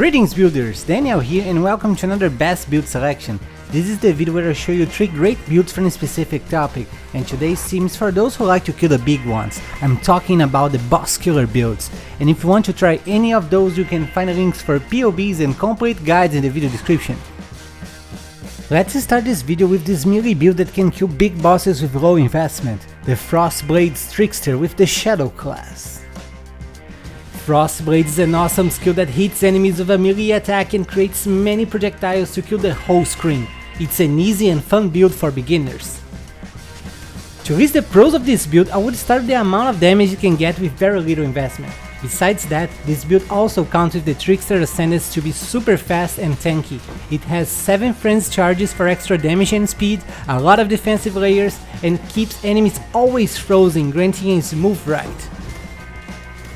Greetings builders, Daniel here and welcome to another best build selection. This is the video where I show you 3 great builds for a specific topic, and today's theme is for those who like to kill the big ones. I'm talking about the boss killer builds, and if you want to try any of those you can find links for POBs and complete guides in the video description. Let's start this video with this melee build that can kill big bosses with low investment, the Frostblades Trickster with the Shadow class. Frostblade is an awesome skill that hits enemies with a melee attack and creates many projectiles to kill the whole screen. It's an easy and fun build for beginners. To list the pros of this build, I would start with the amount of damage you can get with very little investment. Besides that, this build also counts with the Trickster Ascendance to be super fast and tanky. It has 7 frenzy charges for extra damage and speed, a lot of defensive layers, and keeps enemies always frozen, granting a smooth ride.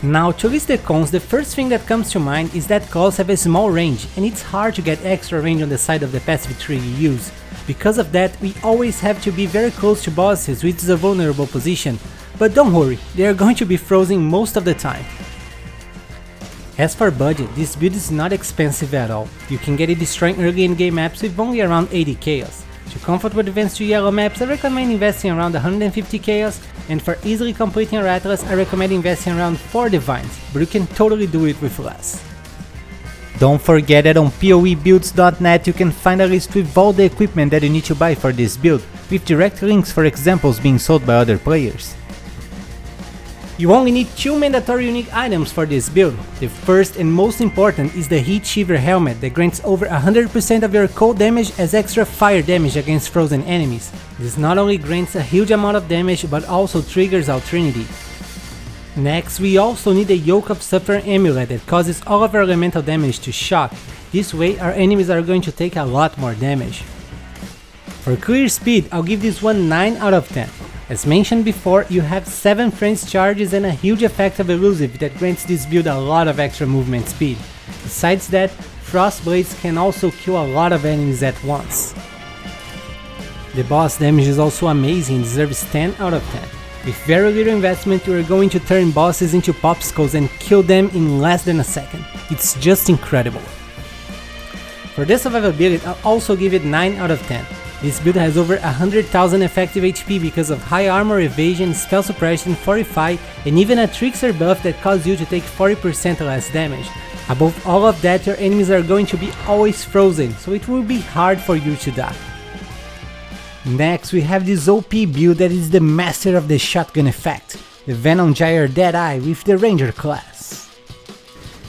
Now, to list the cons, the first thing that comes to mind is that claws have a small range, and it's hard to get extra range on the side of the passive tree you use. Because of that, we always have to be very close to bosses, which is a vulnerable position. But don't worry, they are going to be frozen most of the time. As for budget, this build is not expensive at all. You can get it destroying early in-game maps with only around 80 chaos. To comfortable advance to yellow maps, I recommend investing around 150 chaos, and for easily completing your atlas, I recommend investing around 4 divines, but you can totally do it with less. Don't forget that on PoEbuilds.net you can find a list with all the equipment that you need to buy for this build, with direct links for examples being sold by other players. You only need 2 mandatory unique items for this build. The first and most important is the Heat Shiver helmet that grants over 100% of your cold damage as extra fire damage against frozen enemies. This not only grants a huge amount of damage but also triggers our Trinity. Next, we also need the Yoke of Suffer amulet that causes all of our elemental damage to shock. This way our enemies are going to take a lot more damage. For clear speed, I'll give this one 9 out of 10. As mentioned before, you have 7 frenzy charges and a huge effect of elusive that grants this build a lot of extra movement speed. Besides that, Frostblades can also kill a lot of enemies at once. The boss damage is also amazing and deserves 10 out of 10. With very little investment, you are going to turn bosses into popsicles and kill them in less than a second. It's just incredible. For the survivability, I'll also give it 9 out of 10. This build has over 100,000 effective HP because of high armor, evasion, spell suppression, fortify, and even a trickster buff that causes you to take 40% less damage. Above all of that, your enemies are going to be always frozen, so it will be hard for you to die. Next, we have this OP build that is the master of the shotgun effect, the Venom Gyre Deadeye with the Ranger class.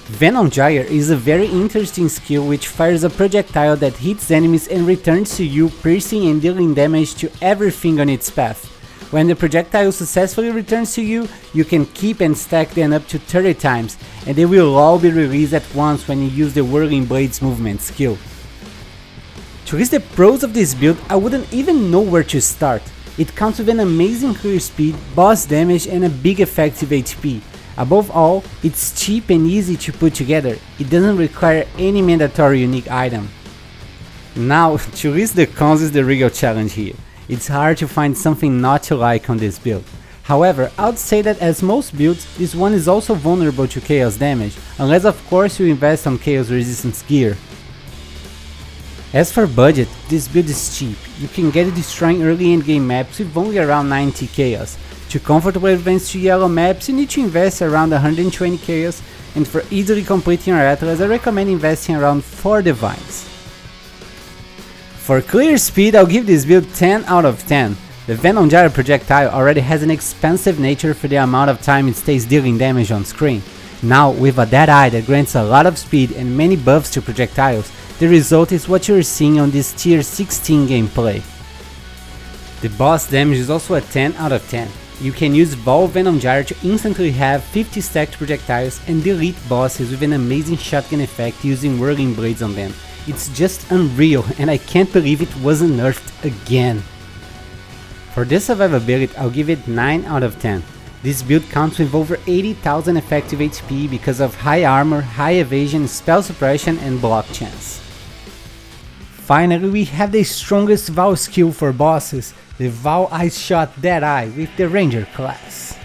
Venom Gyre is a very interesting skill which fires a projectile that hits enemies and returns to you, piercing and dealing damage to everything on its path. When the projectile successfully returns to you, you can keep and stack them up to 30 times, and they will all be released at once when you use the Whirling Blades movement skill. To list the pros of this build, I wouldn't even know where to start. It comes with an amazing clear speed, boss damage and a big effective HP. Above all, it's cheap and easy to put together. It doesn't require any mandatory unique item. Now, to list the cons is the real challenge here. It's hard to find something not to like on this build. However, I would say that as most builds, this one is also vulnerable to chaos damage, unless of course you invest on chaos resistance gear. As for budget, this build is cheap. You can get it destroying early endgame maps with only around 90 chaos. To comfortably advance to yellow maps, you need to invest around 120 chaos, and for easily completing your atlas, I recommend investing around 4 divines. For clear speed, I'll give this build 10 out of 10. The Venom Gyre projectile already has an expensive nature for the amount of time it stays dealing damage on screen. Now, with a Deadeye that grants a lot of speed and many buffs to projectiles, the result is what you're seeing on this tier 16 gameplay. The boss damage is also a 10 out of 10. You can use Venom Gyre to instantly have 50 stacked projectiles and delete bosses with an amazing shotgun effect using Whirling Blades on them. It's just unreal, and I can't believe it wasn't nerfed again. For the survivability, I'll give it 9 out of 10. This build counts with over 80,000 effective HP because of high armor, high evasion, spell suppression and block chance. Finally, we have the strongest Val skill for bosses, the Val Ice Shot Deadeye with the Ranger class.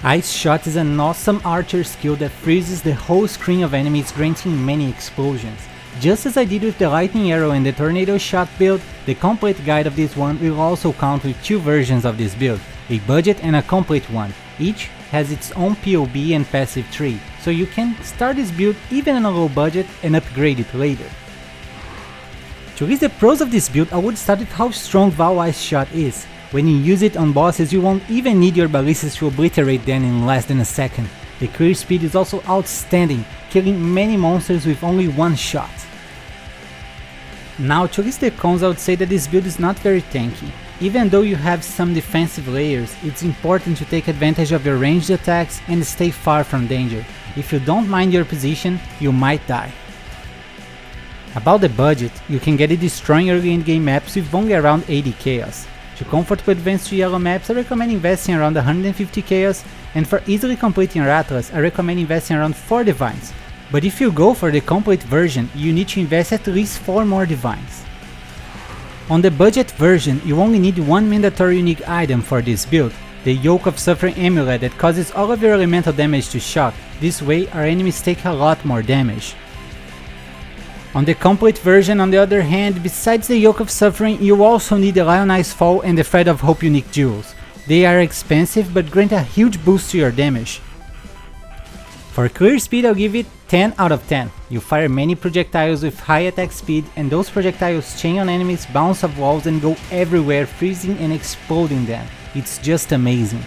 Ice Shot is an awesome archer skill that freezes the whole screen of enemies, granting many explosions. Just as I did with the Lightning Arrow and the Tornado Shot build, the complete guide of this one will also count with 2 versions of this build, a budget and a complete one. Each has its own PoE and passive tree, so you can start this build even on a low budget and upgrade it later. To list the pros of this build, I would start with how strong Val Ice Shot is. When you use it on bosses, you won't even need your ballistas to obliterate them in less than a second. The clear speed is also outstanding, killing many monsters with only one shot. Now, to list the cons, I would say that this build is not very tanky. Even though you have some defensive layers, it's important to take advantage of your ranged attacks and stay far from danger. If you don't mind your position, you might die. About the budget, you can get it destroying early in-game maps with only around 80 chaos. To comfortably advance to yellow maps, I recommend investing around 150 chaos, and for easily completing your Atlas, I recommend investing around 4 divines. But if you go for the complete version, you need to invest at least 4 more divines. On the budget version, you only need one mandatory unique item for this build, the Yoke of Suffering amulet that causes all of your elemental damage to shock. This way our enemies take a lot more damage. On the complete version, on the other hand, besides the Yoke of Suffering, you also need the Lionized Fall and the Thread of Hope unique jewels. They are expensive but grant a huge boost to your damage. For clear speed, I'll give it 10 out of 10. You fire many projectiles with high attack speed, and those projectiles chain on enemies, bounce off walls and go everywhere, freezing and exploding them. It's just amazing.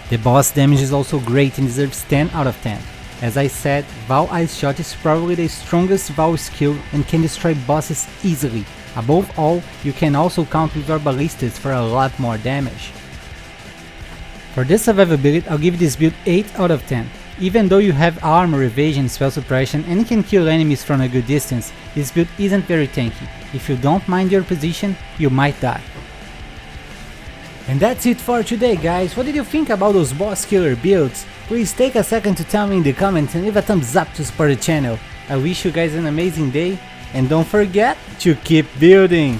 The boss damage is also great and deserves 10 out of 10. As I said, Val Ice Shot is probably the strongest Val skill and can destroy bosses easily. Above all, you can also count with your ballistas for a lot more damage. For the survivability, I'll give this build 8 out of 10. Even though you have armor, evasion, spell suppression and can kill enemies from a good distance, this build isn't very tanky. If you don't mind your position, you might die. And that's it for today, guys. What did you think about those boss killer builds? Please take a second to tell me in the comments and leave a thumbs up to support the channel. I wish you guys an amazing day, and don't forget to keep building!